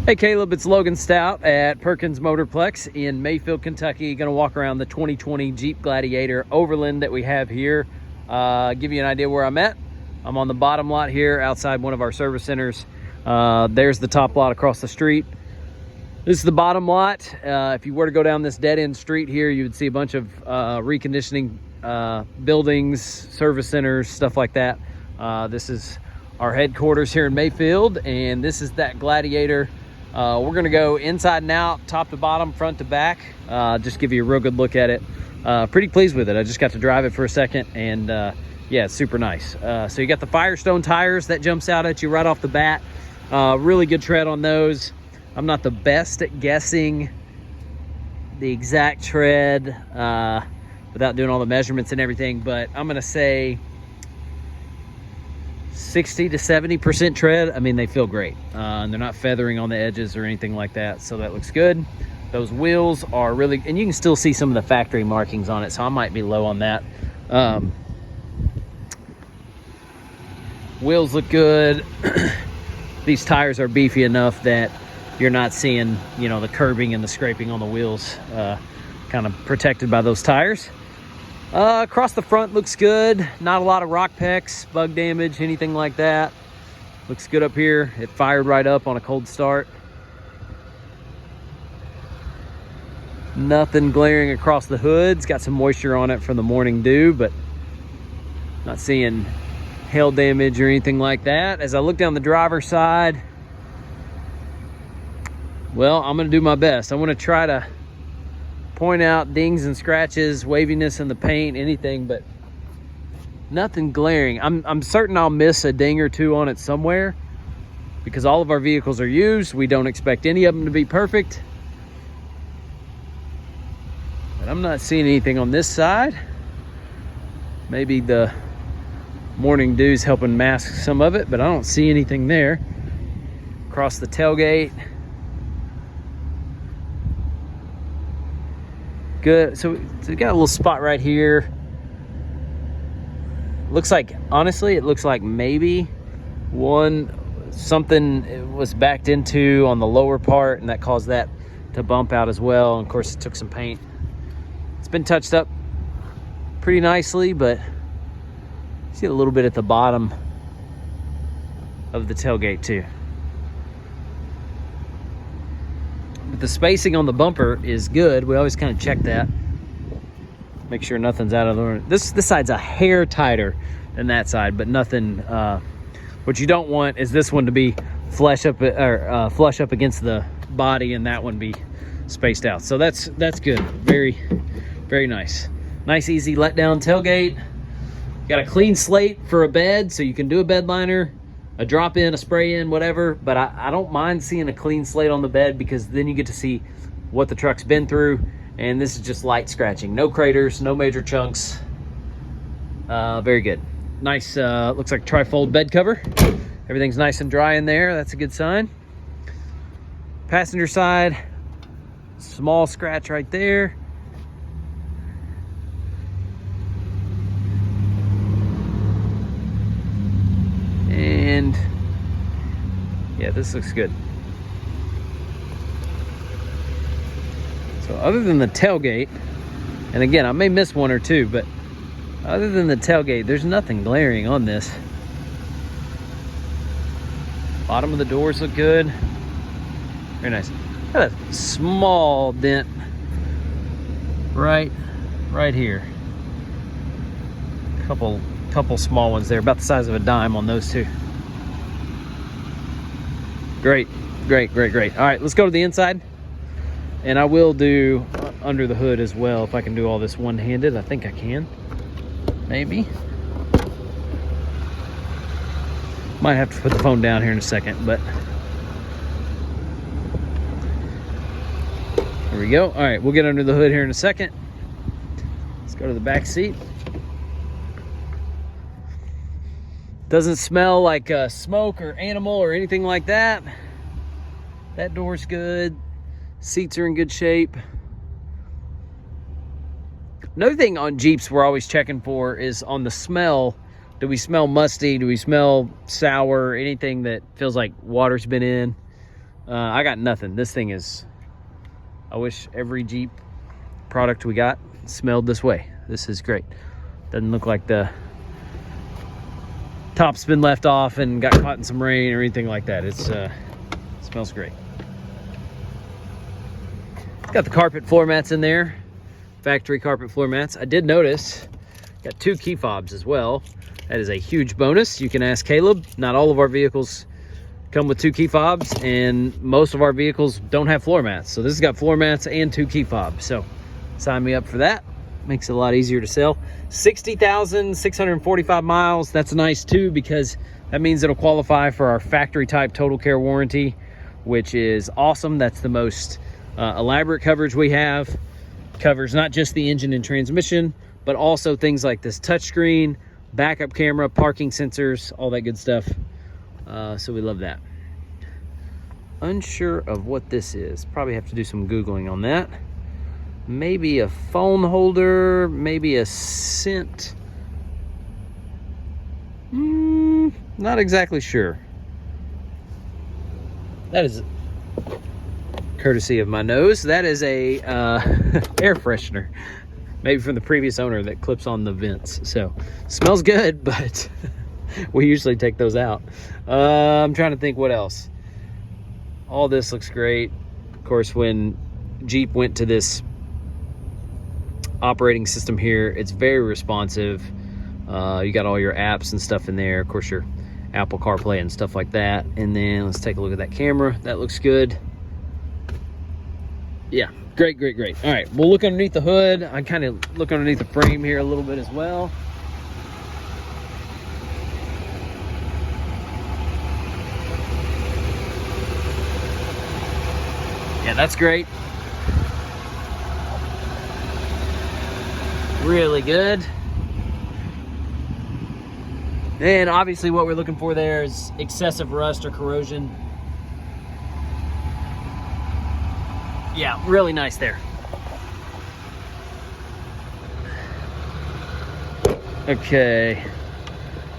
Hey Caleb, it's Logan Stout at Perkins Motorplex in Mayfield, Kentucky. Gonna walk around the 2020 Jeep Gladiator Overland that we have here. Give you an idea where I'm at. I'm on the bottom lot here outside one of our service centers. There's the top lot across the street. This is the bottom lot. If you were to go down this dead-end street here, you would see a bunch of reconditioning buildings, service centers, stuff like that. This is our headquarters here in Mayfield, and this is that Gladiator. We're gonna go inside and out, top to bottom, front to back, just give you a real good look at it. Pretty pleased with it. I just got to drive it for a second, and yeah, it's super nice. So you got the Firestone tires that jumps out at you right off the bat. Really good tread on those. I'm not the best at guessing the exact tread without doing all the measurements and everything, but I'm gonna say 60 to 70% tread. I mean, they feel great, and they're not feathering on the edges or anything like that, so that looks good. Those wheels are really, and you can still see some of the factory markings on it, so I might be low on that. Wheels look good. These tires are beefy enough that you're not seeing, you know, the curbing and the scraping on the wheels, kind of protected by those tires. Across the front looks good. Not a lot of rock pecks, bug damage, anything like that. Looks good up here. It fired right up on a cold start. Nothing glaring across the hood. It's got some moisture on it from the morning dew, but not seeing hail damage or anything like that. As I look down the driver's side, well, I'm gonna do my best. I wanna try to point out dings and scratches, waviness in the paint, anything, but nothing glaring. I'm certain I'll miss a ding or two on it somewhere because all of our vehicles are used. We don't expect any of them to be perfect. But I'm not seeing anything on this side. Maybe the morning dew's helping mask some of it, but I don't see anything there. Across the tailgate. Good. So we got a little spot right here. Looks like, honestly, it looks like maybe something was backed into on the lower part, and that caused that to bump out as well. And of course, it took some paint. It's been touched up pretty nicely, but you see a little bit at the bottom of the tailgate too. But the spacing on the bumper is good. We always kind of check that. Make sure nothing's out of the way. This side's a hair tighter than that side, but nothing. What you don't want is this one to be flush up against the body, and that one be spaced out. So that's good. Very, very nice. Nice, easy letdown tailgate. Got a clean slate for a bed, so you can do a bed liner, a drop in, a spray in, whatever, but I don't mind seeing a clean slate on the bed because then you get to see what the truck's been through, and this is just light scratching. No craters, no major chunks. Very good. Nice, looks like tri-fold bed cover. Everything's nice and dry in there. That's a good sign. Passenger side, small scratch right there. And yeah, this looks good. So other than the tailgate, and again, I may miss one or two, but other than the tailgate, there's nothing glaring on this. Bottom of the doors look good. Very nice. Got a small dent right here. Couple small ones there, about the size of a dime on those two. Great. All right, let's go to the inside, and I will do under the hood as well if I can do all this one-handed. I think I can, maybe. Might have to put the phone down here in a second, but there we go. All right, we'll get under the hood here in a second. Let's go to the back seat. Doesn't smell like smoke or animal or anything like that. That door's good. Seats are in good shape. Another thing on Jeeps we're always checking for is on the smell. Do we smell musty? Do we smell sour? Anything that feels like water's been in? I got nothing. This thing is, I wish every Jeep product we got smelled this way. This is great. Doesn't look like the top's been left off and got caught in some rain or anything like that. It's smells great. It's got the carpet floor mats in there, factory carpet floor mats. I did notice got 2 key fobs as well. That is a huge bonus. You can ask Caleb. Not all of our vehicles come with 2 key fobs, and most of our vehicles don't have floor mats. So this has got floor mats and 2 key fobs. So sign me up for that. Makes it a lot easier to sell. 60,645 miles. That's nice too, because that means it'll qualify for our factory type total care warranty, which is awesome. That's the most elaborate coverage we have. Covers not just the engine and transmission, but also things like this touchscreen, backup camera, parking sensors, all that good stuff. So we love that. Unsure of what this is. Probably have to do some Googling on that. Maybe a phone holder, maybe a scent. Not exactly sure. That is courtesy of my nose. That is a air freshener, maybe from the previous owner, that clips on the vents. So smells good, but we usually take those out. I'm trying to think what else. All this looks great. Of course, when Jeep went to this operating system here, it's very responsive. You got all your apps and stuff in there. Of course, your Apple CarPlay and stuff like that. And then let's take a look at that camera. That looks good. Yeah, great, great, great. All right, we'll look underneath the hood. I kind of look underneath the frame here a little bit as well. Yeah, that's great. Really good. And obviously what we're looking for there is excessive rust or corrosion. Yeah, really nice there. Okay,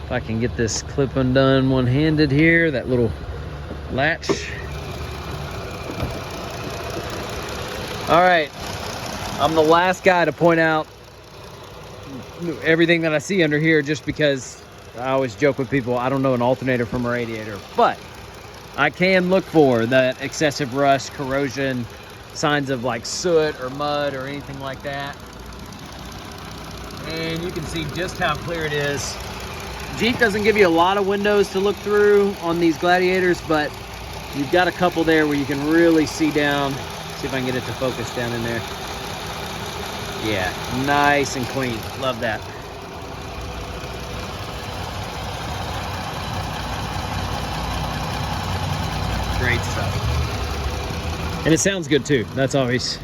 if I can get this clip undone one-handed here, that little latch. All right, I'm the last guy to point out everything that I see under here, just because I always joke with people, I don't know an alternator from a radiator, but I can look for that excessive rust, corrosion, signs of like soot or mud or anything like that. And you can see just how clear it is. Jeep doesn't give you a lot of windows to look through on these Gladiators, but you've got a couple there where you can really see down. See if I can get it to focus down in there. Yeah, nice and clean. Love that. Great stuff. And it sounds good too. That's always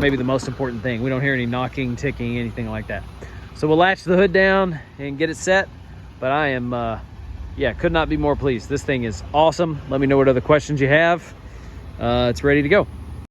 maybe the most important thing. We don't hear any knocking, ticking, anything like that. So we'll latch the hood down and get it set. But I am, yeah, could not be more pleased. This thing is awesome. Let me know what other questions you have. It's ready to go.